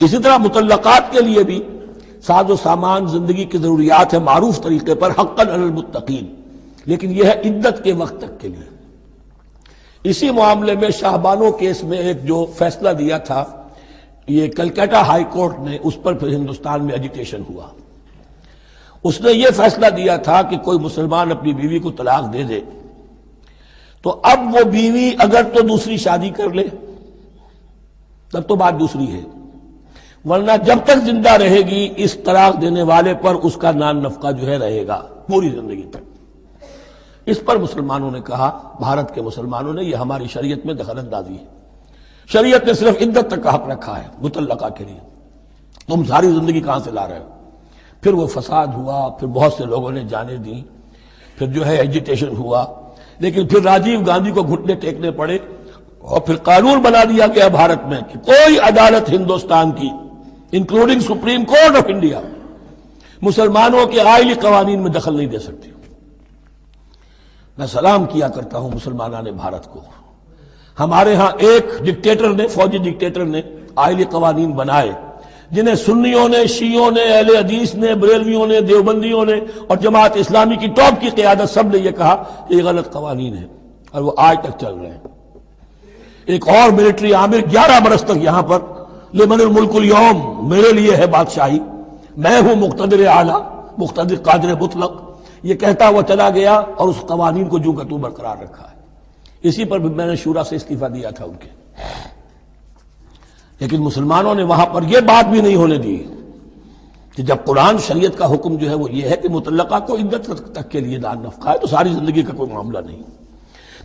اسی طرح مطلقات کے لیے بھی ساز و سامان زندگی کی ضروریات ہے معروف طریقے پر حقاً علی المتقین، لیکن یہ ہے عدت کے وقت تک کے لیے۔ اسی معاملے میں شاہبانو کیس میں ایک جو فیصلہ دیا تھا یہ کلکتہ ہائی کورٹ نے، اس پر پھر ہندوستان میں ایجیٹیشن ہوا۔ اس نے یہ فیصلہ دیا تھا کہ کوئی مسلمان اپنی بیوی کو طلاق دے دے تو اب وہ بیوی اگر تو دوسری شادی کر لے تب تو بات دوسری ہے، ورنہ جب تک زندہ رہے گی اس طلاق دینے والے پر اس کا نان نفقہ جو ہے رہے گا پوری زندگی تک۔ اس پر مسلمانوں نے کہا، بھارت کے مسلمانوں نے، یہ ہماری شریعت میں دخل اندازی ہے، شریعت نے صرف عدت تک کا حق رکھا ہے مطلقہ کے لیے، تم ساری زندگی کہاں سے لا رہے ہو؟ پھر وہ فساد ہوا، پھر بہت سے لوگوں نے جانیں دیں، پھر جو ہے ایجیٹیشن ہوا، لیکن پھر راجیو گاندھی کو گھٹنے ٹیکنے پڑے اور پھر قانون بنا دیا گیا بھارت میں کہ کوئی عدالت ہندوستان کی including supreme court of India مسلمانوں کے آئلی قوانین میں دخل نہیں دے سکتی۔ میں سلام کیا کرتا ہوں مسلمانان بھارت کو، ہمارے ہاں ایک ڈکٹیٹر نے، فوجی ڈکٹیٹر نے آئلی قوانین بنائے جنہیں سنیوں نے، شیعوں نے، اہل حدیث نے، بریلویوں نے، دیوبندیوں نے اور جماعت اسلامی کی ٹاپ کی قیادت سب نے یہ کہا کہ یہ غلط قوانین ہیں اور وہ آج تک چل رہے ہیں۔ ایک اور ملٹری عامر 11 برس تک یہاں پر لمن الملک اليوم، میرے لیے ہے بادشاہی، میں ہوں مقتدر اعلیٰ، مقتدر قادر مطلق، یہ کہتا ہوا چلا گیا اور اس قوانین کو جو کا تو برقرار رکھا ہے۔ اسی پر بھی میں نے شورا سے استعفیٰ دیا تھا ان کے، لیکن مسلمانوں نے وہاں پر یہ بات بھی نہیں ہونے دی کہ جب قرآن شریعت کا حکم جو ہے وہ یہ ہے کہ مطلقہ کو عدت تک کے لیے نان نفقہ ہے تو ساری زندگی کا کوئی معاملہ نہیں۔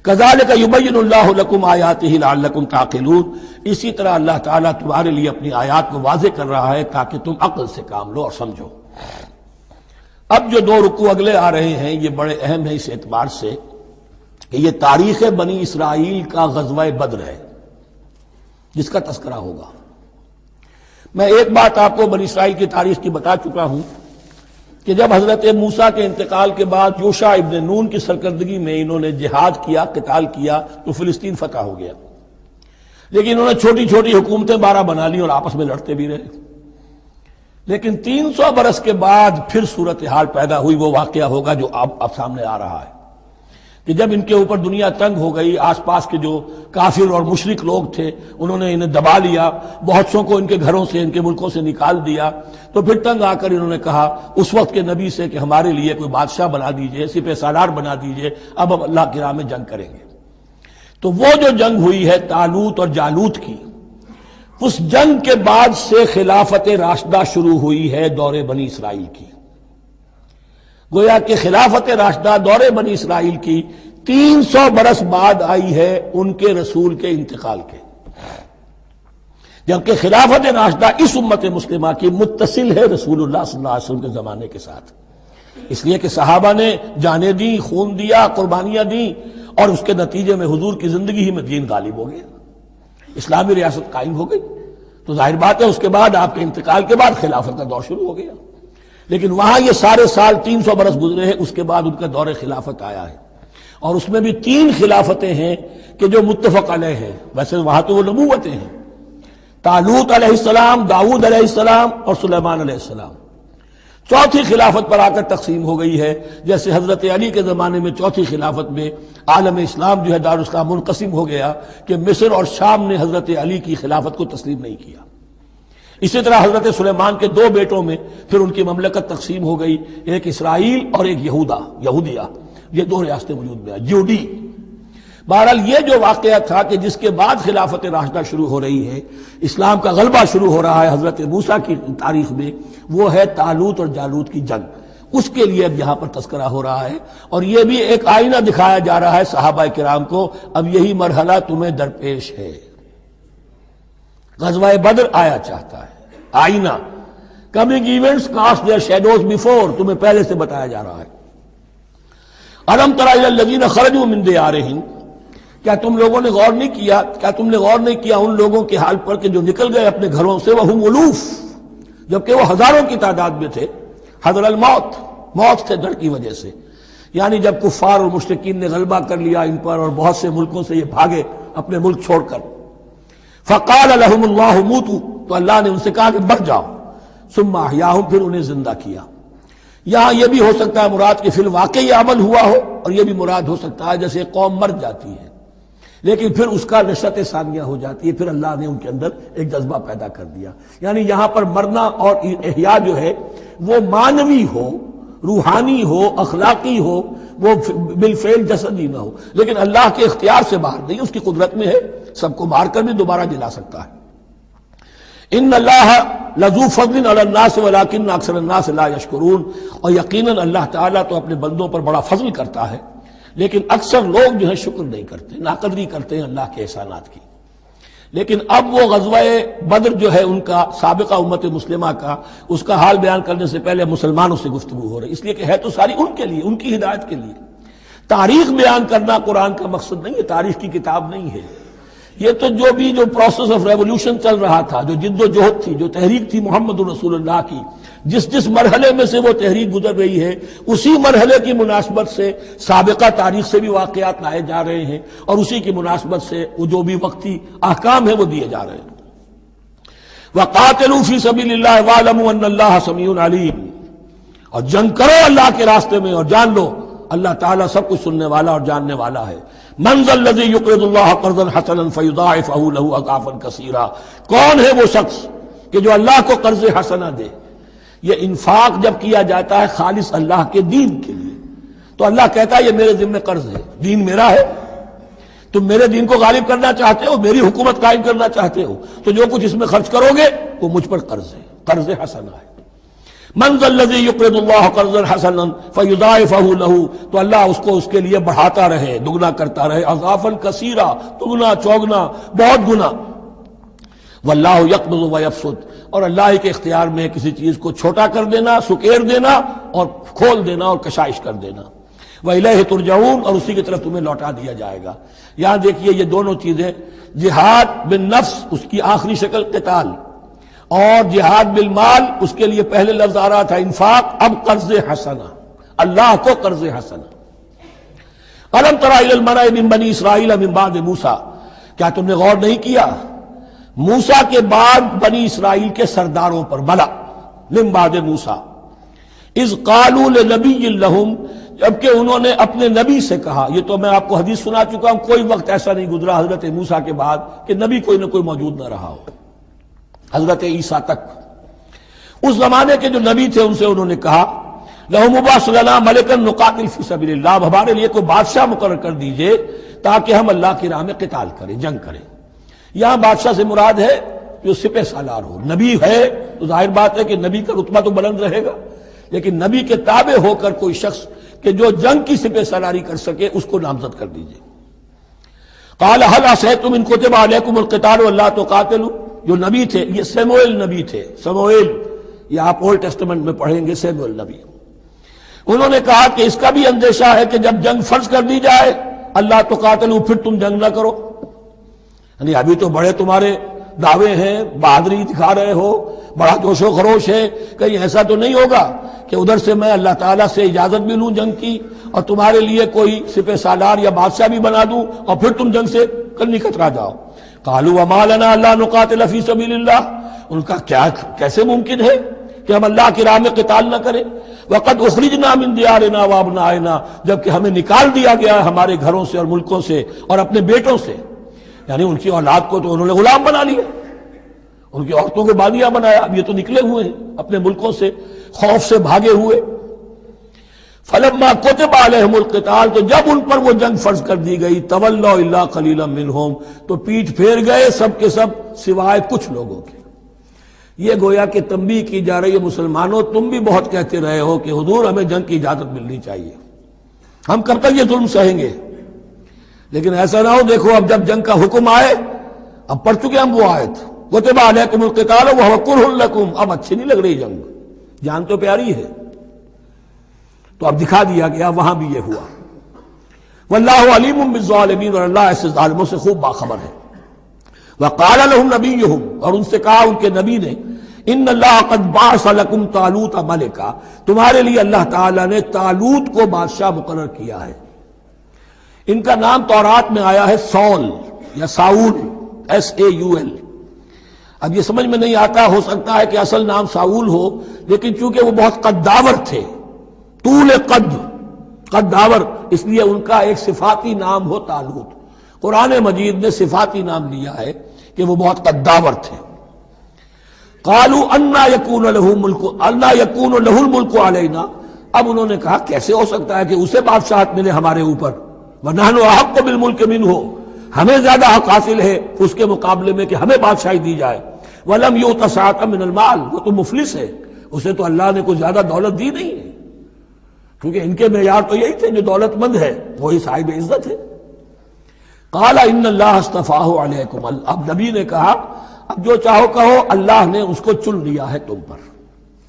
کذالک یبین اللہ لکم آیاتہ لعلکم تعقلون، اسی طرح اللہ تعالیٰ تمہارے لیے اپنی آیات کو واضح کر رہا ہے تاکہ تم عقل سے کام لو اور سمجھو۔ اب جو 2 رکوع اگلے آ رہے ہیں یہ بڑے اہم ہیں اس اعتبار سے کہ یہ تاریخ بنی اسرائیل کا غزوہ بدر ہے جس کا تذکرہ ہوگا۔ میں ایک بات آپ کو بنی اسرائیل کی تاریخ کی بتا چکا ہوں کہ جب حضرت موسیٰ کے انتقال کے بعد یوشع ابن نون کی سرکردگی میں انہوں نے جہاد کیا، قتال کیا تو فلسطین فتح ہو گیا، لیکن انہوں نے چھوٹی چھوٹی حکومتیں 12 بنا لی اور آپس میں لڑتے بھی رہے۔ لیکن 300 برس کے بعد پھر صورتحال پیدا ہوئی، وہ واقعہ ہوگا جو اب سامنے آ رہا ہے کہ جب ان کے اوپر دنیا تنگ ہو گئی، آس پاس کے جو کافر اور مشرک لوگ تھے انہوں نے انہیں دبا لیا، بہت سو کو ان کے گھروں سے، ان کے ملکوں سے نکال دیا، تو پھر تنگ آ کر انہوں نے کہا اس وقت کے نبی سے کہ ہمارے لیے کوئی بادشاہ بنا دیجئے، سپہ سالار بنا دیجئے، اب ہم اللہ کی راہ میں جنگ کریں گے۔ تو وہ جو جنگ ہوئی ہے طالوت اور جالوت کی، اس جنگ کے بعد سے خلافت راشدہ شروع ہوئی ہے دور بنی اسرائیل کی۔ گویا کہ خلافت راشدہ دور بنی اسرائیل کی 300 برس بعد آئی ہے ان کے رسول کے انتقال کے، جبکہ خلافت راشدہ اس امت مسلمہ کی متصل ہے رسول اللہ صلی اللہ علیہ وسلم کے زمانے کے ساتھ، اس لیے کہ صحابہ نے جانیں دیں، خون دیا، قربانیاں دیں، اور اس کے نتیجے میں حضور کی زندگی ہی میں دین غالب ہو گیا، اسلامی ریاست قائم ہو گئی۔ تو ظاہر بات ہے اس کے بعد آپ کے انتقال کے بعد خلافت کا دور شروع ہو گیا، لیکن وہاں یہ سارے سال 300 برس گزرے ہیں، اس کے بعد ان کا دور خلافت آیا ہے، اور اس میں بھی 3 خلافتیں ہیں کہ جو متفق علیہ ہیں، ویسے وہاں تو وہ نبوتیں ہیں، طالوت علیہ السلام، داؤد علیہ السلام اور سلیمان علیہ السلام۔ چوتھی خلافت پر آ کر تقسیم ہو گئی ہے، جیسے حضرت علی کے زمانے میں چوتھی خلافت میں عالم اسلام جو ہے دارالاسلام منقسم ہو گیا کہ مصر اور شام نے حضرت علی کی خلافت کو تسلیم نہیں کیا۔ اسی طرح حضرت سلیمان کے 2 بیٹوں میں پھر ان کی مملکت تقسیم ہو گئی، ایک اسرائیل اور ایک یہودیہ، یہ 2 ریاستیں وجود میں آئی، جوڈی۔ بہرحال یہ جو واقعہ تھا کہ جس کے بعد خلافت راشدہ شروع ہو رہی ہے، اسلام کا غلبہ شروع ہو رہا ہے حضرت موسیٰ کی تاریخ میں، وہ ہے طالوت اور جالوت کی جنگ، اس کے لیے اب یہاں پر تذکرہ ہو رہا ہے، اور یہ بھی ایک آئینہ دکھایا جا رہا ہے صحابہ کرام کو، اب یہی مرحلہ تمہیں درپیش ہے۔ غزوہ بدر آیا چاہتا ہے، آئینہ، coming events cast their shadows before, تمہیں پہلے سے بتایا جا رہا ہے۔ الم تر الی الذین خرجوا من دیارہم، کیا تم لوگوں نے غور نہیں کیا، کیا تم نے غور نہیں کیا ان لوگوں کے حال پر کہ جو نکل گئے اپنے گھروں سے، وہم الوف، جبکہ وہ ہزاروں کی تعداد میں تھے، حذر الموت، موت سے ڈر کی وجہ سے، یعنی جب کفار اور مشرکین نے غلبہ کر لیا ان پر اور بہت سے ملکوں سے یہ بھاگے اپنے ملک چھوڑ کر، فقال لهم اللہ موتوا، تو اللہ نے ان سے کہا کہ بڑھ جاؤ. ثم احیاہم، پھر انہیں زندہ کیا. یہاں یہ بھی ہو سکتا ہے مراد کہ فی الواقع یہ عمل ہوا ہو، اور یہ بھی مراد ہو سکتا ہے جیسے قوم مر جاتی ہے لیکن پھر اس کا نشأت ثانیہ ہو جاتی ہے، پھر اللہ نے ان کے اندر ایک جذبہ پیدا کر دیا. یعنی یہاں پر مرنا اور احیاء جو ہے وہ معنوی ہو، روحانی ہو، اخلاقی ہو، وہ بالفعل جسدی نہ ہو، لیکن اللہ کے اختیار سے باہر نہیں، اس کی قدرت میں ہے، سب کو مار کر بھی دوبارہ جلا سکتا ہے. ان اللہ لذو فضل علی الناس ولکن اکثر الناس لا یشکرون، اور یقیناً اللہ تعالیٰ تو اپنے بندوں پر بڑا فضل کرتا ہے لیکن اکثر لوگ جو ہے شکر نہیں کرتے، ناقدری کرتے ہیں اللہ کے احسانات کی. لیکن اب وہ غزوہ بدر جو ہے ان کا سابقہ امت مسلمہ کا، اس کا حال بیان کرنے سے پہلے مسلمانوں سے گفتگو ہو رہی، اس لیے کہ ہے تو ساری ان کے لیے، ان کی ہدایت کے لیے. تاریخ بیان کرنا قرآن کا مقصد نہیں ہے، تاریخ کی کتاب نہیں ہے یہ. تو جو پروسیس آف ریولوشن چل رہا تھا، جو جد و جہد تھی، جو تحریک تھی محمد رسول اللہ کی، جس مرحلے میں سے وہ تحریک گزر رہی ہے، اسی مرحلے کی مناسبت سے سابقہ تاریخ سے بھی واقعات لائے جا رہے ہیں، اور اسی کی مناسبت سے وہ جو بھی وقتی احکام ہیں وہ دیے جا رہے ہیں. وَقَاتِلُوا فِي سَبِيلِ اللَّهِ وَاعْلَمُوا أَنَّ اللَّهَ سَمِيعٌ عَلِيمٌ، اور جنگ کرو اللہ کے راستے میں اور جان لو اللہ تعالیٰ سب کچھ سننے والا اور جاننے والا ہے. مَنْ ذَا الَّذِي يُقْرِضُ اللَّهَ قَرْضًا حَسَنًا فَيُضَاعِفَهُ لَهُ أَضْعَافًا كَثِيرًا، کون ہے وہ شخص کہ جو اللہ کو قرض حسنہ دے؟ یہ انفاق جب کیا جاتا ہے خالص اللہ کے دین کے لیے تو اللہ کہتا ہے یہ میرے ذمہ قرض ہے، دین میرا ہے، تم میرے دین کو غالب کرنا چاہتے ہو، میری حکومت قائم کرنا چاہتے ہو، تو جو کچھ اس میں خرچ کرو گے وہ مجھ پر قرض ہے، قرض حسنہ ہے. من ذا الذی یقرض اللہ قرضا حسنا فیضاعفہ لہ، تو اللہ اس کو اس کے لیے بڑھاتا رہے، دگنا کرتا رہے، اضعافا کثیرا، دگنا چوگنا، بہت گنا. واللہ یقبض ویبسط، اور اللہ ہی کے اختیار میں کسی چیز کو چھوٹا کر دینا، سکیر دینا، اور کھول دینا اور کشائش کر دینا. وإلیہ ترجعون، اور اسی کی طرف تمہیں لوٹا دیا جائے گا. یہاں دیکھیے یہ دونوں چیزیں، جہاد بالنفس اس کی آخری شکل قتال، اور جہاد بالمال اس کے لیے پہلے لفظ آ رہا تھا انفاق، اب قرض حسنہ، اللہ کو قرض حسنہ. الم تر الی الملأ من بنی اسرائیل من بعد موسیٰ، کیا تم نے غور نہیں کیا موسیٰ کے بعد بنی اسرائیل کے سرداروں پر، ملا من بعد موسیٰ، اذ قالوا لنبی لہم، جبکہ انہوں نے اپنے نبی سے کہا. یہ تو میں آپ کو حدیث سنا چکا ہوں، کوئی وقت ایسا نہیں گزرا حضرت موسیٰ کے بعد کہ نبی کوئی نہ کوئی موجود نہ رہا ہو، حضرت عیسیٰ تک. اس زمانے کے جو نبی تھے ان سے انہوں نے کہا لَهُمْ مُبَعْثْ لَنَا مَلِكًا نُقَاتِلْ فِي سَبِيلِ اللَّهِ، اب ہمارے لیے کوئی بادشاہ مقرر کر دیجئے تاکہ ہم اللہ کی راہ میں قتال کریں، جنگ کریں. یہاں بادشاہ سے مراد ہے جو سپہ سالار ہو. نبی ہے تو ظاہر بات ہے کہ نبی کا رتبہ تو بلند رہے گا، لیکن نبی کے تابع ہو کر کوئی شخص کہ جو جنگ کی سپہ سالاری کر سکے اس کو نامزد کر دیجئے. قال هل عصيتم ان كتب عليكم القتال الا تقاتلوا، جو نبی تھے یہ سیموئیل نبی تھے، سموئیل، یہ آپ اولڈ ٹیسٹمنٹ میں پڑھیں گے سیموئیل نبی. انہوں نے کہا کہ اس کا بھی اندیشہ ہے کہ جب جنگ فرض کر دی جائے اللہ تقاتلوا، پھر تم جنگ نہ کرو. یعنی ابھی تو بڑے تمہارے دعوے ہیں، بہادری دکھا رہے ہو، بڑا جوش و خروش ہے، کہیں ایسا تو نہیں ہوگا کہ ادھر سے میں اللہ تعالیٰ سے اجازت بھی لوں جنگ کی اور تمہارے لیے کوئی سپہ سالار یا بادشاہ بھی بنا دوں اور پھر تم جنگ سے کنی کترا جاؤ. قالوا وما لنا الا نقاتل فی سبیل اللہ، ان کا کیسے ممکن ہے کہ ہم اللہ کی راہ میں قتال نہ کریں. وقد اخرجنا من دیارنا وابنائنا، جبکہ ہمیں نکال دیا گیا ہمارے گھروں سے اور ملکوں سے اور اپنے بیٹوں سے. یعنی ان کی اولاد کو تو انہوں نے غلام بنا لیا، ان کی عورتوں کو بانیہ بنایا، اب یہ تو نکلے ہوئے ہیں اپنے ملکوں سے خوف سے بھاگے ہوئے. فلما كتب عليهم القتال، تو جب ان پر وہ جنگ فرض کر دی گئی، تولوا الا قليلا منهم، تو پیٹھ پھیر گئے سب کے سب سوائے کچھ لوگوں کے. یہ گویا کہ تنبیہ کی جا رہی ہے مسلمانوں، تم بھی بہت کہتے رہے ہو کہ حضور ہمیں جنگ کی اجازت ملنی چاہیے، ہم کب تک یہ ظلم سہیں گے. لیکن ایسا نہ ہو، دیکھو اب جب جنگ کا حکم آئے، اب پڑھ چکے ہم وہ آیت كتب عليكم القتال وهو كره لكم، اب اچھی نہیں لگ رہی جنگ، جان تو پیاری ہے. تو اب دکھا دیا گیا وہاں بھی یہ ہوا. واللہ علیم بالظالمین، اور اللہ ایسے ظالموں سے خوب باخبر ہے. وقال لهم نبیہم، اور ان سے کہا ان کے نبی نے، ان اللہ قد بعث لكم طالوت ملکا، تمہارے لیے اللہ تعالیٰ نے طالوت کو بادشاہ مقرر کیا ہے. ان کا نام تورات میں آیا ہے سول یا ساؤل، SAUL. اب یہ سمجھ میں نہیں آتا، ہو سکتا ہے کہ اصل نام ساؤل ہو، لیکن چونکہ وہ بہت قداور تھے، طول قداور، اس لیے ان کا ایک صفاتی نام ہو طالوت۔ قرآن مجید نے صفاتی نام لیا ہے کہ وہ بہت قداور تھے۔ قالوا انا یکون له الملک علینا، اب انہوں نے کہا کیسے ہو سکتا ہے کہ اسے بادشاہت ملے ہمارے اوپر، ونحن احق بالملک منہ، ہمیں زیادہ حق حاصل ہے اس کے مقابلے میں کہ ہمیں بادشاہی دی جائے، ولم یؤت سعۃ من المال، وہ تو مفلس ہے، اسے تو اللہ نے کوئی زیادہ دولت دی نہیں ہے، کیونکہ ان کے معیار تو یہی تھے، جو دولت مند ہے وہی صاحب عزت ہے۔ قال ان اللہ اصطفاہ علیکم، اب نبی نے کہا اب جو چاہو کہو، اللہ نے اس کو چن لیا ہے تم پر،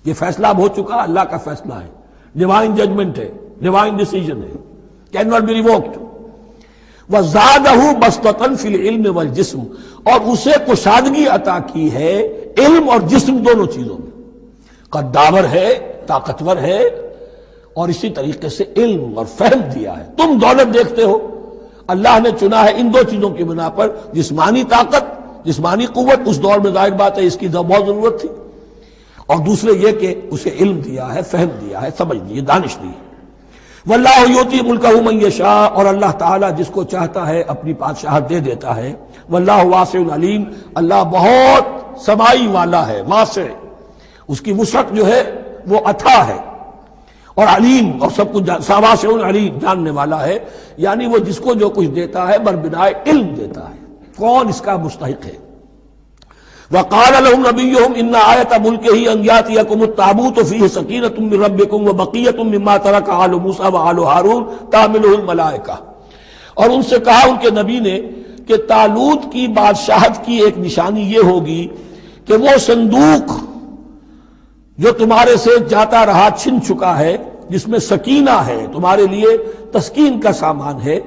یہ فیصلہ اب ہو چکا، اللہ کا فیصلہ ہے، ڈیوائن ججمنٹ ہے، ڈیوائن ڈیسیجن ہے، کین ناٹ بی ریووکڈ۔ وزادہ بسطۃ فی العلم والجسم، اور اسے کشادگی عطا کی ہے علم اور جسم دونوں چیزوں میں، قداور ہے، طاقتور ہے، اور اسی طریقے سے علم اور فہم دیا ہے۔ تم دولت دیکھتے ہو، اللہ نے چنا ہے ان دو چیزوں کی بنا پر، جسمانی طاقت، جسمانی قوت، اس دور میں ظاہر بات ہے اس کی بہت ضرورت تھی، اور دوسرے یہ کہ اسے علم دیا ہے، فہم دیا ہے، سمجھ دی ہے، دانش دی ہے۔ واللہ یؤتی ملکہ من یشاء، اور اللہ تعالیٰ جس کو چاہتا ہے اپنی بادشاہت دے دیتا ہے۔ واللہ واسع علیم، اللہ بہت سمائی والا ہے، واسع، اس کی وسعت جو ہے وہ اتھا ہے، اور علیم، اور سب کچھ واسع علیم، جاننے والا ہے، یعنی وہ جس کو جو کچھ دیتا ہے بربنائے علم دیتا ہے، کون اس کا مستحق ہے۔ وقال لهم نبيهم ان آیۃ ملکہ ان یاتیکم التابوت فیہ سکینۃ من ربکم وبقیۃ مما ترک آل موسیٰ وآل ہارون تحملہ الملائکہ، اور ان سے کہا ان کے نبی نے کہ طالوت کی بادشاہت کی ایک نشانی یہ ہوگی کہ وہ صندوق جو تمہارے سے جاتا رہا چھن چکا ہے، جس میں سکینہ ہے، تمہارے لیے تسکین کا سامان ہے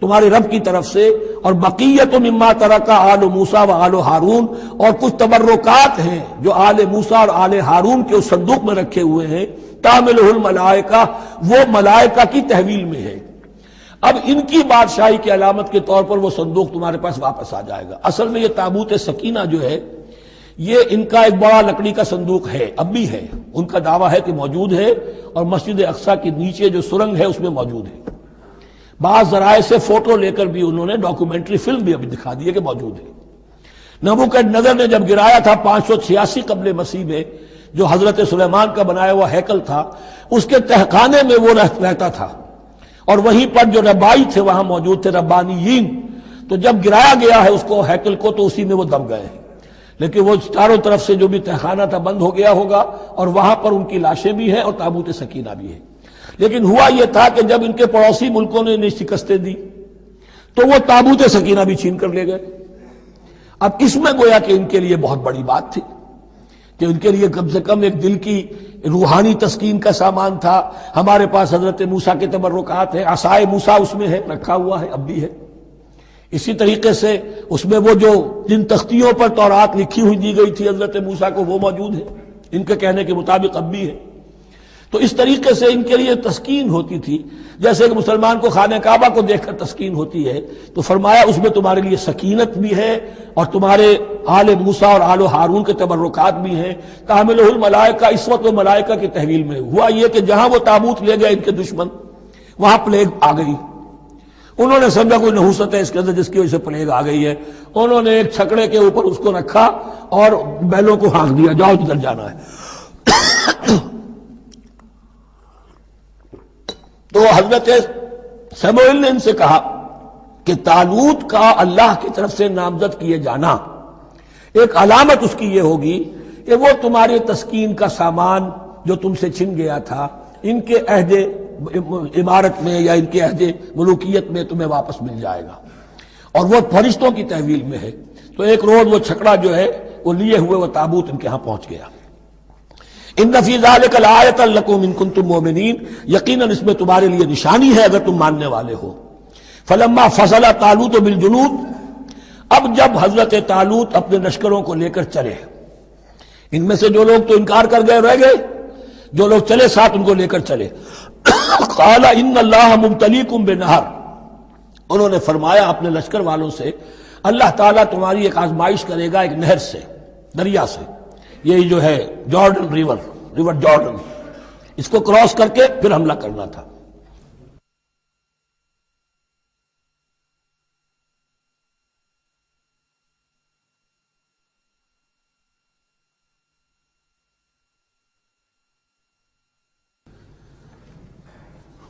تمہارے رب کی طرف سے، اور بقیت مما ترک آل موسیٰ و آل ہارون، اور کچھ تبرکات ہیں جو آل موسیٰ اور آل ہارون کے اس صندوق میں رکھے ہوئے ہیں، تحملہ الملائکہ، وہ ملائکہ کی تحویل میں ہے۔ اب ان کی بادشاہی کی علامت کے طور پر وہ صندوق تمہارے پاس واپس آ جائے گا۔ اصل میں یہ تابوت سکینہ جو ہے، یہ ان کا ایک بڑا لکڑی کا صندوق ہے، اب بھی ہے، ان کا دعویٰ ہے کہ موجود ہے، اور مسجد اقصیٰ کے نیچے جو سرنگ ہے اس میں موجود ہے۔ بعض ذرائع سے فوٹو لے کر بھی انہوں نے ڈاکومنٹری فلم بھی ابھی دکھا دی ہے کہ موجود ہے۔ نبوکدنضر نے جب گرایا تھا 586 قبل مسیح میں، جو حضرت سلیمان کا بنایا ہوا ہیکل تھا، اس کے تہخانے میں وہ رہتا تھا، اور وہیں پر جو ربائی تھے وہاں موجود تھے، ربانیین، تو جب گرایا گیا ہے اس کو، ہیکل کو، تو اسی میں وہ دب گئے ہیں، لیکن وہ چاروں طرف سے جو بھی تہخانہ تھا بند ہو گیا ہوگا، اور وہاں پر ان کی لاشیں بھی ہیں اور تابوت سکینہ بھی ہے۔ لیکن ہوا یہ تھا کہ جب ان کے پڑوسی ملکوں نے انہیں شکستیں دی تو وہ تابوت سکینہ بھی چھین کر لے گئے۔ اب اس میں گویا کہ ان کے لیے بہت بڑی بات تھی کہ ان کے لیے کم سے کم ایک دل کی روحانی تسکین کا سامان تھا۔ ہمارے پاس حضرت موسیٰ کے تبرکات ہیں، عصائے موسیٰ اس میں ہے، رکھا ہوا ہے، اب بھی ہے۔ اسی طریقے سے اس میں وہ جو جن تختیوں پر تورات لکھی ہوئی دی گئی تھی حضرت موسیٰ کو، وہ موجود ہے، ان کے کہنے کے مطابق اب بھی ہے۔ تو اس طریقے سے ان کے لیے تسکین ہوتی تھی، جیسے کہ مسلمان کو خانہ کعبہ کو دیکھ کر تسکین ہوتی ہے، تو فرمایا اس میں تمہارے لیے سکینت بھی ہے، اور تمہارے آل موسیٰ اور آل ہارون کے تبرکات بھی ہیں۔ تحملہ الملائکہ، اس وقت وہ ملائکہ کی تحویل میں ہوا یہ کہ جہاں وہ تابوت لے گئے ان کے دشمن، وہاں پلیگ آ گئی۔ انہوں نے سمجھا کوئی نحوست ہے اس کے اندر جس کی وجہ سے پلیگ آ گئی ہے، انہوں نے ایک چھکڑے کے اوپر اس کو رکھا اور بیلوں کو ہانک دیا، جاؤ جدھر جانا ہے۔ تو حضرت سموئیل نے ان سے کہا کہ طالوت کا اللہ کی طرف سے نامزد کیے جانا ایک علامت اس کی یہ ہوگی کہ وہ تمہارے تسکین کا سامان جو تم سے چھن گیا تھا، ان کے عہد عمارت میں یا ان کے عہد ملوکیت میں تمہیں واپس مل جائے گا، اور وہ فرشتوں کی تحویل میں ہے۔ تو ایک روز وہ چھکڑا جو ہے وہ لیے ہوئے وہ تابوت ان کے ہاں پہنچ گیا۔ ان فی ذلک لآیۃ لکم ان کنتم مؤمنین، یقیناً اس میں تمہارے لیے نشانی ہے اگر تم ماننے والے ہو۔ فلما فصل طالوت بالجنود، اب جب حضرت طالوت اپنے لشکروں کو لے کر چلے، ان میں سے جو لوگ تو انکار کر گئے رہ گئے، جو لوگ چلے ساتھ ان کو لے کر چلے۔ قال ان اللہ مبتلیکم بنہر، انہوں نے فرمایا اپنے لشکر والوں سے اللہ تعالیٰ تمہاری ایک آزمائش کرے گا ایک نہر سے۔ دریا سے، یہی جو ہے جارڈن ریور جارڈن، اس کو کراس کر کے پھر حملہ کرنا تھا۔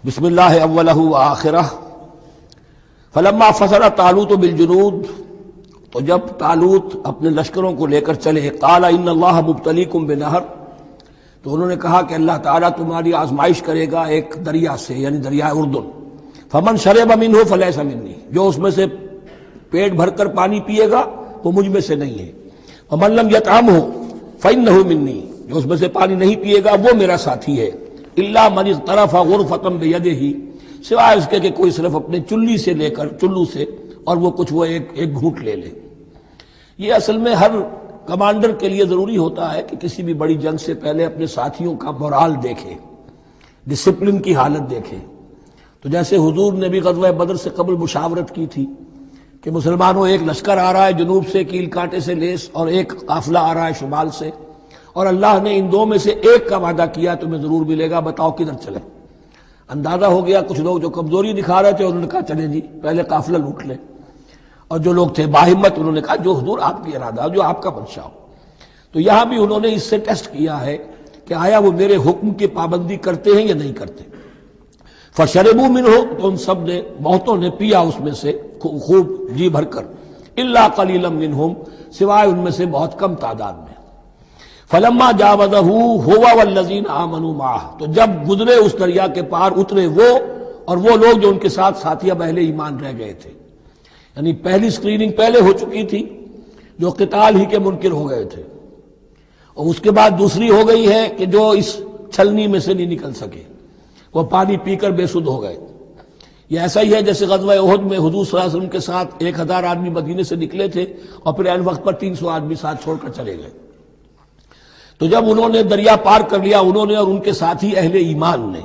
بسم اللہ اولہ وآخرہ۔ فلما فصل طالوت بالجنود، تو جب طالوت اپنے لشکروں کو لے کر چلے، قال ان اللہ مبتلیکم بنہر، تو انہوں نے کہا کہ اللہ تعالیٰ تمہاری آزمائش کرے گا ایک دریا سے، یعنی دریائے اردن، فمن شرب منہ فلیس منی، جو اس میں سے پیٹ بھر کر پانی پیے گا وہ مجھ میں سے نہیں ہے، ومن لم یطعمہ فانہ منی، جو اس میں سے پانی نہیں پیے گا وہ میرا ساتھی ہے، الا من اغترف غرفۃ بیدہ، سوائے اس کے کہ کوئی صرف اپنے چلو سے اور وہ کچھ وہ ایک گھونٹ لے لے۔ یہ اصل میں ہر کمانڈر کے لیے ضروری ہوتا ہے کہ کسی بھی بڑی جنگ سے پہلے اپنے ساتھیوں کا مورال دیکھے، ڈسپلن کی حالت دیکھے۔ تو جیسے حضور نے بھی غزوہ بدر سے قبل مشاورت کی تھی کہ مسلمانوں ایک لشکر آ رہا ہے جنوب سے کیل کانٹے سے لیس، اور ایک قافلہ آ رہا ہے شمال سے، اور اللہ نے ان دو میں سے ایک کا وعدہ کیا تمہیں ضرور ملے گا، بتاؤ کدھر چلے۔ اندازہ ہو گیا، کچھ لوگ جو کمزوری دکھا رہے تھے انہوں نے کہا چلیں جی پہلے قافلہ لوٹ لیں، اور جو لوگ تھے باہمت انہوں نے کہا جو حضور آپ کی ارادہ، جو آپ کا منشا ہو۔ تو یہاں بھی انہوں نے اس سے ٹیسٹ کیا ہے کہ آیا وہ میرے حکم کی پابندی کرتے ہیں یا نہیں کرتے۔ فشربوا منہ، تو ان سب نے، بہتوں نے پیا اس میں سے خوب جی بھر کر، الا قلیلا منہم، سوائے ان میں سے بہت کم تعداد میں۔ فلما جاوزہ هو والذین آمنوا معہ، تو جب گزرے اس دریا کے پار، اترے وہ اور وہ لوگ جو ان کے ساتھ ساتھیہ اہل ایمان رہ گئے تھے، یعنی پہلی سکریننگ پہلے ہو چکی تھی، جو قتال ہی کے منکر ہو گئے تھے، اور اس کے بعد دوسری ہو گئی ہے کہ جو اس چھلنی میں سے نہیں نکل سکے، وہ پانی پی کر بے سدھ ہو گئے۔ یہ ایسا ہی ہے جیسے غزوہ احد میں حضور صلی اللہ علیہ وسلم کے ساتھ 1000 آدمی مدینے سے نکلے تھے اور پھر عین وقت پر 300 آدمی ساتھ چھوڑ کر چلے گئے۔ تو جب انہوں نے دریا پار کر لیا، انہوں نے اور ان کے ساتھی اہل ایمان نے،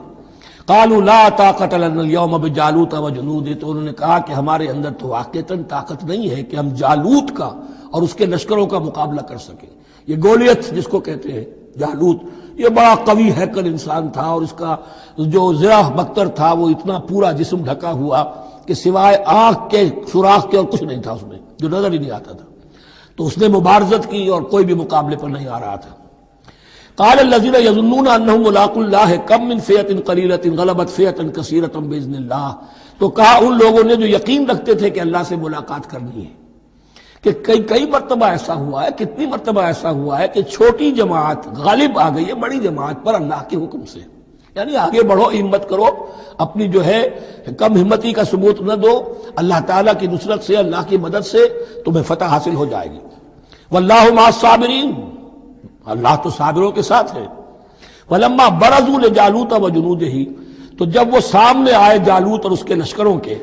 قالوا لا طاقت لنا اليوم بجالوت وجنودہ، تو انہوں نے کہا کہ ہمارے اندر تو واقعتاً طاقت نہیں ہے کہ ہم جالوت کا اور اس کے لشکروں کا مقابلہ کر سکیں۔ یہ گولیت جس کو کہتے ہیں جالوت، یہ بڑا قوی ہیکل انسان تھا، اور اس کا جو زرہ بختر تھا وہ اتنا پورا جسم ڈھکا ہوا کہ سوائے آنکھ کے سوراخ کے اور کچھ نہیں تھا اس میں، جو نظر ہی نہیں آتا تھا۔ تو اس نے مبارزت کی اور کوئی بھی مقابلے پر نہیں آ رہا تھا۔ قال الذين يظنون انهم ملاقو الله كم من فئة قليلة غلبت فئة كثيرة باذن الله، تو کہا ان لوگوں نے جو یقین رکھتے تھے کہ اللہ سے ملاقات کرنی ہے، کہ کئی مرتبہ ایسا ہوا ہے، کتنی مرتبہ ایسا ہوا ہے کہ چھوٹی جماعت غالب آ گئی ہے بڑی جماعت پر اللہ کے حکم سے، یعنی آگے بڑھو، ہمت کرو، اپنی جو ہے کم ہمتی کا ثبوت نہ دو، اللہ تعالیٰ کی نصرت سے، اللہ کی مدد سے تمہیں فتح حاصل ہو جائے گی۔ واللہ مع الصابرین، اللہ تو صابروں کے ساتھ ہے۔ فلما برزوا لجالوت وجنودہ، تو جب وہ سامنے آئے جالوت اور اس کے لشکروں کے،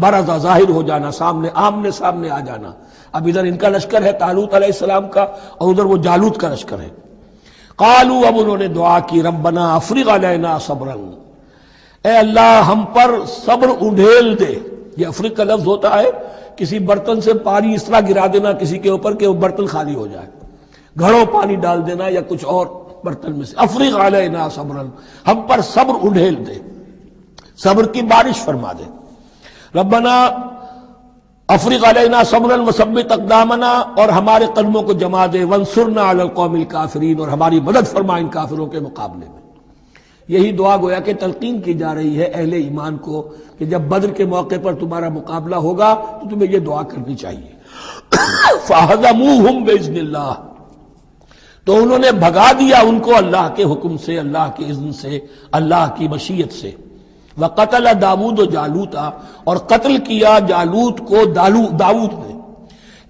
برزا ظاہر ہو جانا، سامنے آمنے سامنے آ جانا، اب ادھر ان کا لشکر ہے طالوت علیہ السلام کا، اور ادھر وہ جالوت کا لشکر ہے۔ قالوا، اب انہوں نے دعا کی، ربنا افرغ علینا صبرا، اے اللہ ہم پر صبر اڈھیل دے۔ یہ افرغ کا لفظ ہوتا ہے کسی برتن سے پانی اس طرح گرا دینا کسی کے اوپر کہ وہ برتن خالی ہو جائے، گھڑوں پانی ڈال دینا یا کچھ اور برتن میں سے۔ افرغ علینا صبرا، ہم پر صبر اڈھیل دے، صبر کی بارش فرما دے۔ ربنا افرغ علینا صبرا وثبت اقدامنا، اور ہمارے قدموں کو جما دے، وانصرنا علی القوم الکافرین، اور ہماری مدد فرما ان کافروں کے مقابلے میں۔ یہی دعا گویا کہ تلقین کی جا رہی ہے اہل ایمان کو کہ جب بدر کے موقع پر تمہارا مقابلہ ہوگا تو تمہیں یہ دعا کرنی چاہیے۔ فَهَزَمُوهُمْ بِإِذْنِ اللَّهِ، تو انہوں نے بھگا دیا ان کو اللہ کے حکم سے، اللہ کے اذن سے، اللہ کی مشیت سے۔ وَقَتَلَ داود جالوتا، اور قتل کیا جالوت کو داود نے۔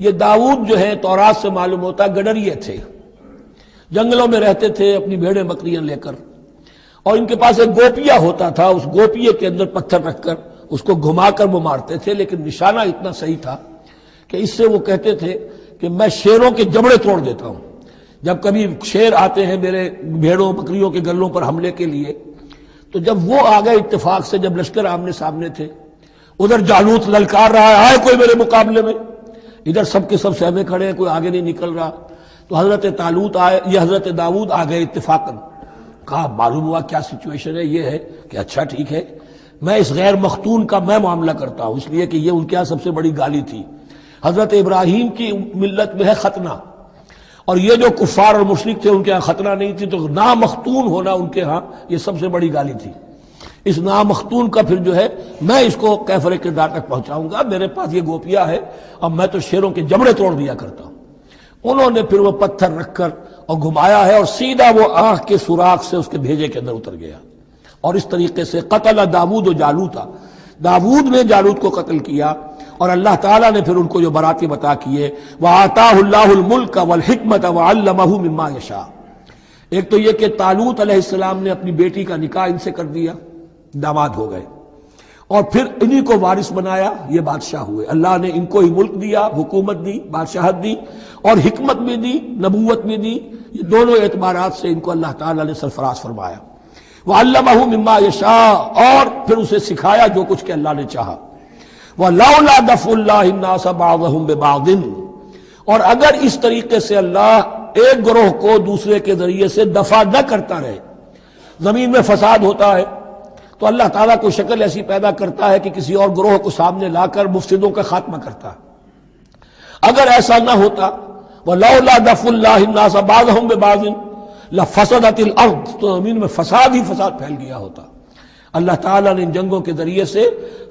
یہ داود جو ہے تورات سے معلوم ہوتا گڈریے تھے، جنگلوں میں رہتے تھے اپنی بھیڑیں بکریاں لے کر، اور ان کے پاس ایک گوپیا ہوتا تھا، اس گوپیے کے اندر پتھر رکھ کر اس کو گھما کر وہ مارتے تھے، لیکن نشانہ اتنا صحیح تھا کہ اس سے وہ کہتے تھے کہ میں شیروں کے جبڑے توڑ دیتا ہوں۔ جب کبھی شیر آتے ہیں میرے بھیڑوں بکریوں کے گلوں پر حملے کے لیے، تو جب وہ آ گئے اتفاق سے، جب لشکر آمنے سامنے تھے، ادھر جالوت للکار رہا ہے آئے کوئی میرے مقابلے میں، ادھر سب کے سب سہمے کھڑے ہیں، کوئی آگے نہیں نکل رہا، تو حضرت طالوت آئے، یہ حضرت داؤد آ گئے اتفاقاً، کہا معلوم ہوا کیا سچویشن ہے، یہ ہے کہ اچھا ٹھیک ہے میں اس غیر مختون کا میں معاملہ کرتا ہوں، اس لیے کہ یہ ان کے یہاں سب سے بڑی گالی تھی۔ حضرت ابراہیم کی ملت میں ہے ختنہ، اور یہ جو کفار اور مشرک تھے ان کے ہاں ختنہ نہیں تھی، تو نامختون ہونا ان کے ہاں یہ سب سے بڑی گالی تھی۔ اس نامختون کا پھر جو ہے میں اس کو کیفر کردار تک پہنچاؤں گا، میرے پاس یہ گوپیا ہے اور میں تو شیروں کے جبڑے توڑ دیا کرتا ہوں۔ انہوں نے پھر وہ پتھر رکھ کر اور گھمایا ہے، اور سیدھا وہ آنکھ کے سوراخ سے اس کے بھیجے کے اندر اتر گیا، اور اس طریقے سے قتل داود و جالوتا، داود نے جالوت کو قتل کیا، اور اللہ تعالیٰ نے پھر ان کو جو براتیں بتا کیے وَآتَاهُ اللَّهُ الْمُلْكَ وَالْحِكْمَةَ وَعَلَّمَهُ مِمَّا يَشَاءُ۔ ایک تو یہ کہ طالوت علیہ السلام نے اپنی بیٹی کا نکاح ان سے کر دیا، داماد ہو گئے، اور پھر انہی کو وارث بنایا، یہ بادشاہ ہوئے۔ اللہ نے ان کو ہی ملک دیا، حکومت دی، بادشاہت دی، اور حکمت بھی دی، نبوت بھی دی، یہ دونوں اعتبارات سے ان کو اللہ تعالیٰ نے سرفراز فرمایا۔ وَعَلَّمَهُ مِمَّا يَشَاءُ، اور پھر اسے سکھایا جو کچھ کہ اللہ نے چاہا۔ وَلَوْلَا دَفْعُ اللَّهِ النَّاسَ بَعْضَهُمْ بِبَعْضٍ، اور اگر اس طریقے سے اللہ ایک گروہ کو دوسرے کے ذریعے سے دفع نہ کرتا رہے، زمین میں فساد ہوتا ہے تو اللہ تعالیٰ کو شکل ایسی پیدا کرتا ہے کہ کسی اور گروہ کو سامنے لا کر مفسدوں کا خاتمہ کرتا ہے۔ اگر ایسا نہ ہوتا، وَلَوْلَا دَفْعُ اللَّهِ النَّاسَ بَعْضَهُمْ بِبَعْضٍ لَفَسَدَتِ الْأَرْضُ، تو زمین میں فساد ہی فساد پھیل گیا ہوتا۔ اللہ تعالیٰ نے ان جنگوں کے ذریعے سے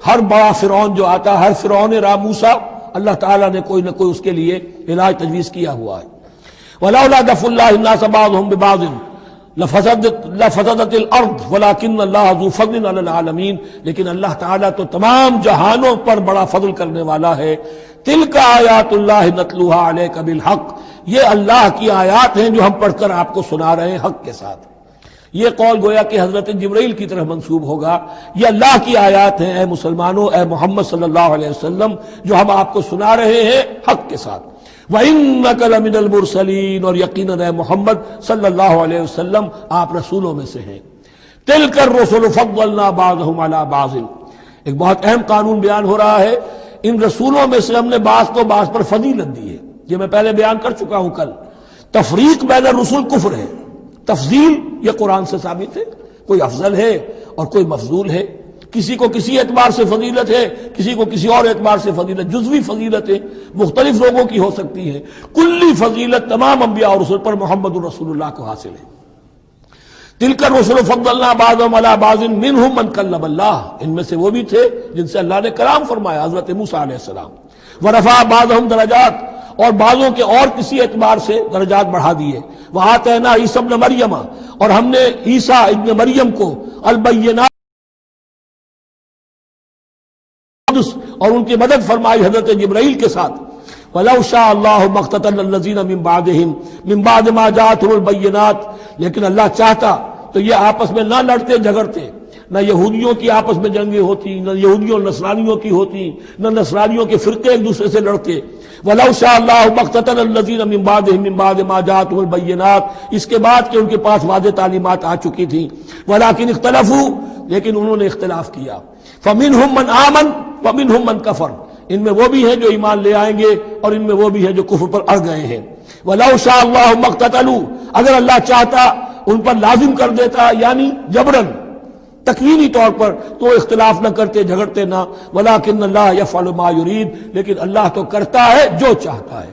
ہر بڑا فرعون جو آتا، ہر فرعون راموسا، اللہ تعالیٰ نے کوئی نہ کوئی اس کے لیے علاج تجویز کیا ہوا ہے۔ وَلَوْلَا دَفْعُ اللَّهِ النَّاسَ بَعْضَهُمْ بِبَعْضٍ لَفَسَدَتِ الْأَرْضُ وَلَكِنَّ اللَّهَ ذُو فَضْلٍ عَلَى الْعَالَمِينَ، لیکن اللہ تعالیٰ تو تمام جہانوں پر بڑا فضل کرنے والا ہے۔ تِلْكَ آیاتُ اللَّهِ نَتْلُوهَا عَلَيْكَ بِالْحَقِّ، یہ اللہ کی آیات ہیں جو ہم پڑھ کر آپ کو سنا رہے ہیں حق کے ساتھ۔ یہ قول گویا کہ حضرت جبرائیل کی طرف منسوب ہوگا، یہ اللہ کی آیات ہیں اے مسلمانوں، اے محمد صلی اللہ علیہ وسلم، جو ہم آپ کو سنا رہے ہیں حق کے ساتھ۔ وَإِنَّكَ لَمِنَ الْمُرْسَلِينَ، اور یقیناً اے محمد صلی اللہ علیہ وسلم آپ رسولوں میں سے ہیں۔ تِلْكَ الرُّسُلُ فَضَّلْنَا بَعْضَهُمْ عَلَى بَعْضٍ، ایک بہت اہم قانون بیان ہو رہا ہے، ان رسولوں میں سے ہم نے بعض کو بعض پر فضیلت دی ہے، یہ میں پہلے بیان کر چکا ہوں کل۔ تفریق بین الرسل کفر ہے، تفضیل یہ قرآن سے ثابت ہے، کوئی افضل ہے اور کوئی مفضول ہے، کسی کو کسی اعتبار سے فضیلت ہے، کسی کو کسی اور اعتبار سے فضیلت، جزوی فضیلت ہے مختلف لوگوں کی ہو سکتی ہے، کلی فضیلت تمام انبیاء اور رسول پر محمد رسول اللہ کو حاصل ہے۔ تِلْكَ الرُّسُلُ فَضَّلْنَا بَعْضَهُمْ عَلَى بَعْضٍ مِّنْهُم مَّن كَلَّمَ اللَّهُ، ان میں سے وہ بھی تھے جن سے اللہ نے کلام فرمایا، حضرت موسیٰ علیہ السلام۔ وَرَفَعَ بَعْضَهُمْ دَرَجَاتٍ، اور بعضوں کے اور کسی اعتبار سے درجات بڑھا دیے۔ وَآتَيْنَا عِیسَیٰ ابْنَ مَرْیَمَ، اور ہم نے عیسیٰ ابن مریم کو البینات اور ان کی مدد فرمائی حضرت جبرائیل کے ساتھ۔ وَلَوْ شَاءَ اللَّهُ مَا اقْتَتَلَ الَّذِينَ مِن بَعْدِهِمْ مِن بَعْدِ مَا جَاءَتْهُمُ الْبَيِّنَاتُ، لیکن اللہ چاہتا تو یہ آپس میں نہ لڑتے جھگڑتے، نہ یہودیوں کی آپس میں جنگیں ہوتی، نہ یہودیوں اور نصرانیوں کی ہوتی، نہ نصرانیوں کے فرقے ایک دوسرے سے لڑتے۔ وَلَوْ شَاءَ اللَّهُ مَا اقْتَتَلَ الَّذِينَ مِن بَعْدِهِمْ مِن بَعْدِ مَا جَاءَتْهُمُ الْبَيِّنَاتُ، اس کے بعد کہ ان کے پاس واضح تعلیمات آ چکی تھیں۔ وَلَٰكِنِ اخْتَلَفُوا، لیکن انہوں نے اختلاف کیا۔ فَمِنْهُم مَّنْ آمَنَ وَمِنْهُم مَّنْ كَفَرَ، ان میں وہ بھی ہیں جو ایمان لے آئیں گے اور ان میں وہ بھی ہیں جو کفر پر اڑ گئے ہیں۔ وَلَوْ شَاءَ اللَّهُ مَا اقْتَتَلُوا، اگر اللہ چاہتا ان پر لازم کر دیتا، یعنی جبراً تکوینی طور پر، تو اختلاف نہ کرتے، جھگڑتے نہ۔ وَلَٰكِنَّ اللَّهَ يَفْعَلُ مَا يُرِيدُ، لیکن اللہ تو کرتا ہے جو چاہتا ہے۔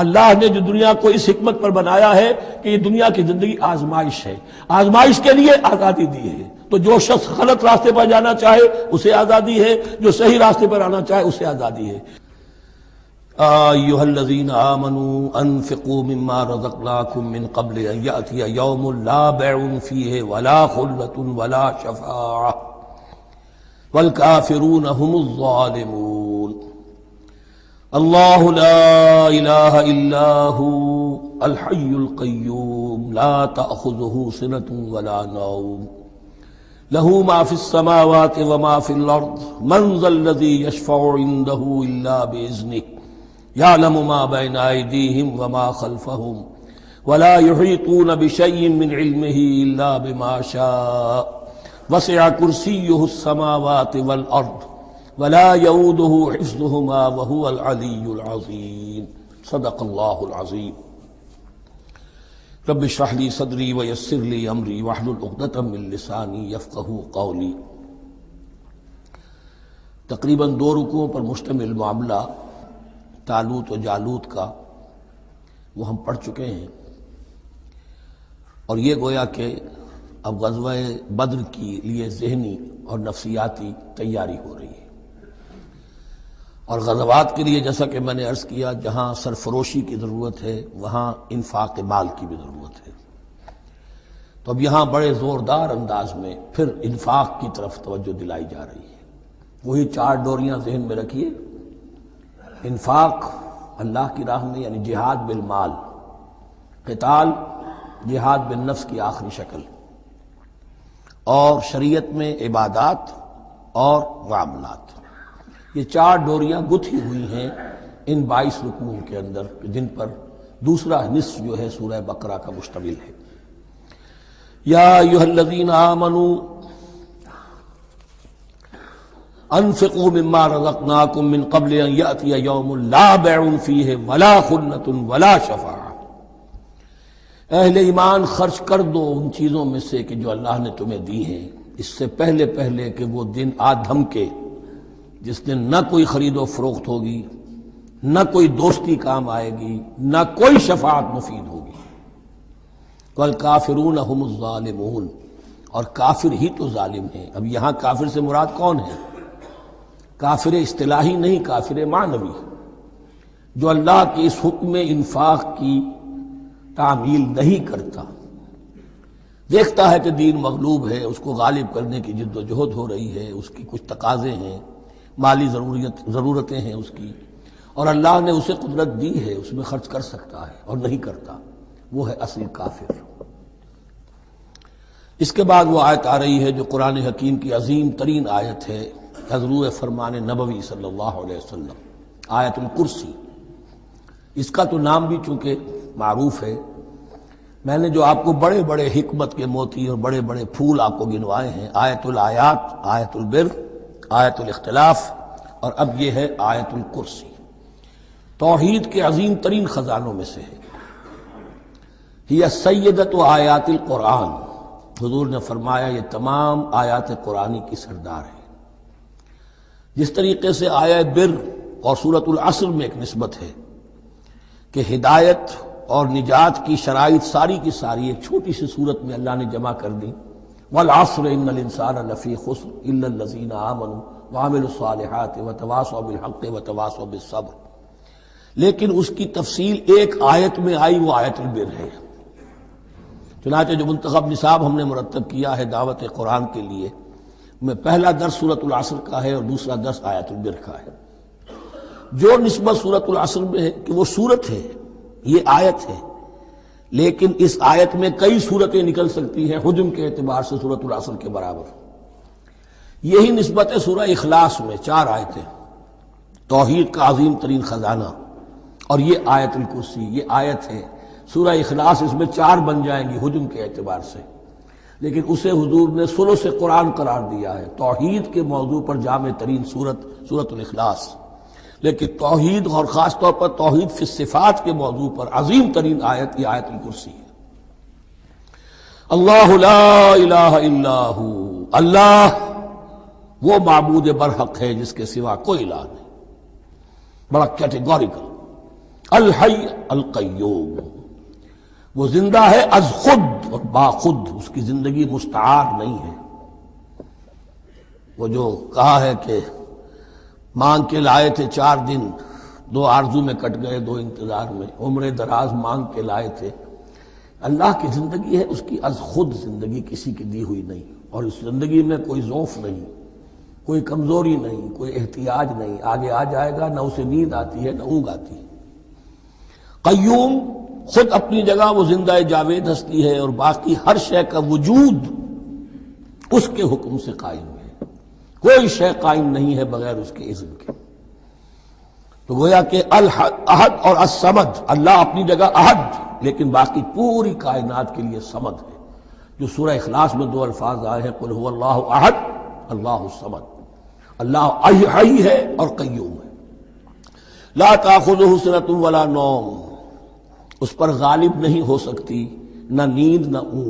اللہ نے جو دنیا کو اس حکمت پر بنایا ہے کہ یہ دنیا کی زندگی آزمائش ہے، آزمائش کے لیے آزادی دی ہے، تو جو شخص غلط راستے پر جانا چاہے اسے آزادی ہے، جو صحیح راستے پر آنا چاہے اسے آزادی ہے۔ ایھا الذین آمنوا انفقوا مما رزقناکم من قبل ان یأتی یوم لا بیع فیہ ولا خلۃ ولا شفاعۃ والکافرون هم الظالمون۔ اللہ لا الہ الا هو الحی القیوم لا تأخذہ سنۃ ولا نوم لہ ما فی السماوات وما فی الارض من ذا الذی یشفع عندہ الا بإذنہ یعلم ما بین ایدیہم وما خلفہم ولا یحیطون بشیء من علمہ الا بما شاء وسع کرسیہ السماوات والارض ولا یؤودہ حفظہما وہو العلی العظیم۔ صدق اللہ العظیم۔ رب اشرح لی صدری ویسر لی امری واحلل عقدۃ من لسانی یفقہوا قولی۔ تقریباً 2 رکوعوں پر مشتمل معاملہ طالوت و جالوت کا وہ ہم پڑھ چکے ہیں، اور یہ گویا کہ اب غزوہ بدر کے لیے ذہنی اور نفسیاتی تیاری ہو رہی ہے، اور غزوات کے لیے جیسا کہ میں نے عرض کیا جہاں سرفروشی کی ضرورت ہے وہاں انفاق مال کی بھی ضرورت ہے، تو اب یہاں بڑے زوردار انداز میں پھر انفاق کی طرف توجہ دلائی جا رہی ہے۔ وہی 4 ڈوریاں ذہن میں رکھیے، انفاق اللہ کی راہ میں یعنی جہاد بالمال، قتال جہاد بالنفس کی آخری شکل، اور شریعت میں عبادات اور معاملات، یہ 4 ڈوریاں گتھی ہوئی ہیں ان 22 رکوعوں کے اندر، جن پر دوسرا نصف جو ہے سورہ بقرہ کا مشتمل ہے۔ یا ایھا الذین آمنوا انفقوا مما رزقناکم من قبل ان یأتی یوم لا بیع فیہ ولا خلۃ ولا شفاعۃ، اہل ایمان خرچ کر دو ان چیزوں میں سے کہ جو اللہ نے تمہیں دی ہیں، اس سے پہلے کہ وہ دن آ دھمکے جس دن نہ کوئی خرید و فروخت ہوگی، نہ کوئی دوستی کام آئے گی، نہ کوئی شفاعت مفید ہوگی۔ والکافرون هم الظالمون، اور کافر ہی تو ظالم ہیں۔ اب یہاں کافر سے مراد کون ہے؟ کافر اصطلاحی نہیں، کافر معنوی، جو اللہ کے اس حکم انفاق کی تعمیل نہیں کرتا، دیکھتا ہے کہ دین مغلوب ہے، اس کو غالب کرنے کی جد و جہد ہو رہی ہے، اس کی کچھ تقاضے ہیں، مالی ضرورتیں ہیں اس کی، اور اللہ نے اسے قدرت دی ہے، اس میں خرچ کر سکتا ہے اور نہیں کرتا، وہ ہے اصل کافر۔ اس کے بعد وہ آیت آ رہی ہے جو قرآن حکیم کی عظیم ترین آیت ہے، حضور فرمان نبوی صلی اللہ علیہ وسلم، آیت الکرسی۔ اس کا تو نام بھی چونکہ معروف ہے، میں نے جو آپ کو بڑے بڑے حکمت کے موتی اور بڑے بڑے پھول آپ کو گنوائے ہیں، آیت الآیات، آیت البر، آیت الاختلاف، اور اب یہ ہے آیت الکرسی، توحید کے عظیم ترین خزانوں میں سے ہے۔ ہی سیدۃ آیات القرآن، حضور نے فرمایا یہ تمام آیات قرآنی کی سردار ہے۔ جس طریقے سے آیہ بر اور سورۃ العصر میں ایک نسبت ہے کہ ہدایت اور نجات کی شرائط ساری کی ساری ایک چھوٹی سی صورت میں اللہ نے جمع کر دی، والعصر ان الانسان لفی خسر الا الذین آمنوا وعملوا الصالحات وتواصوا بالحق وتواصوا بالصبر، لیکن اس کی تفصیل ایک آیت میں آئی، وہ آیت البر ہے۔ چنانچہ جو منتخب نصاب ہم نے مرتب کیا ہے دعوت قرآن کے لیے، میں پہلا درس سورۃ العصر کا ہے اور دوسرا درس آیت البر کا ہے۔ جو نسبت سورۃ العصر میں ہے کہ وہ سورت ہے، یہ آیت ہے، لیکن اس آیت میں کئی سورتیں نکل سکتی ہیں حجم کے اعتبار سے سورۃ العصر کے برابر۔ یہی نسبت ہے سورہ اخلاص میں، 4 آیتیں، توحید کا عظیم ترین خزانہ، اور یہ آیت الکرسی، یہ آیت ہے۔ سورہ اخلاص اس میں 4 بن جائیں گی حجم کے اعتبار سے، لیکن اسے حضور نے ثلث قرآن قرار دیا ہے، توحید کے موضوع پر جامع ترین سورۃ الاخلاص، لیکن توحید اور خاص طور پر توحید فی الصفات کے موضوع پر عظیم ترین آیت یہ آیت الکرسی ہے۔ اللہ لا الہ الا ہو، اللہ وہ معبود برحق ہے جس کے سوا کوئی الہ نہیں، بڑا کیٹیگوریکل۔ الحی القیوم، وہ زندہ ہے از خود اور با خود، اس کی زندگی مستعار نہیں ہے۔ وہ جو کہا ہے کہ مانگ کے لائے تھے 4 دن، 2 آرزو میں کٹ گئے، 2 انتظار میں، عمر دراز مانگ کے لائے تھے، اللہ کی زندگی ہے اس کی از خود زندگی، کسی کی دی ہوئی نہیں، اور اس زندگی میں کوئی ضعف نہیں، کوئی کمزوری نہیں، کوئی احتیاج نہیں، آگے آ جائے گا، نہ اسے نیند آتی ہے نہ اونگ آتی ہے۔ قیوم، خود اپنی جگہ وہ زندہ جاوید ہستی ہے، اور باقی ہر شے کا وجود اس کے حکم سے قائم ہے، کوئی شے قائم نہیں ہے بغیر اس کے اذن کے۔ تو گویا کہ احد اور الصمد، اللہ اپنی جگہ احد، لیکن باقی پوری کائنات کے لیے صمد ہے، جو سورہ اخلاص میں 2 الفاظ آئے ہیں، قل هو اللہ احد اللہ الصمد، اللہ حی ہے اور قیوم ہے۔ لا تأخذہ سنۃ ولا نوم، اس پر غالب نہیں ہو سکتی نہ نیند نہ اونگ۔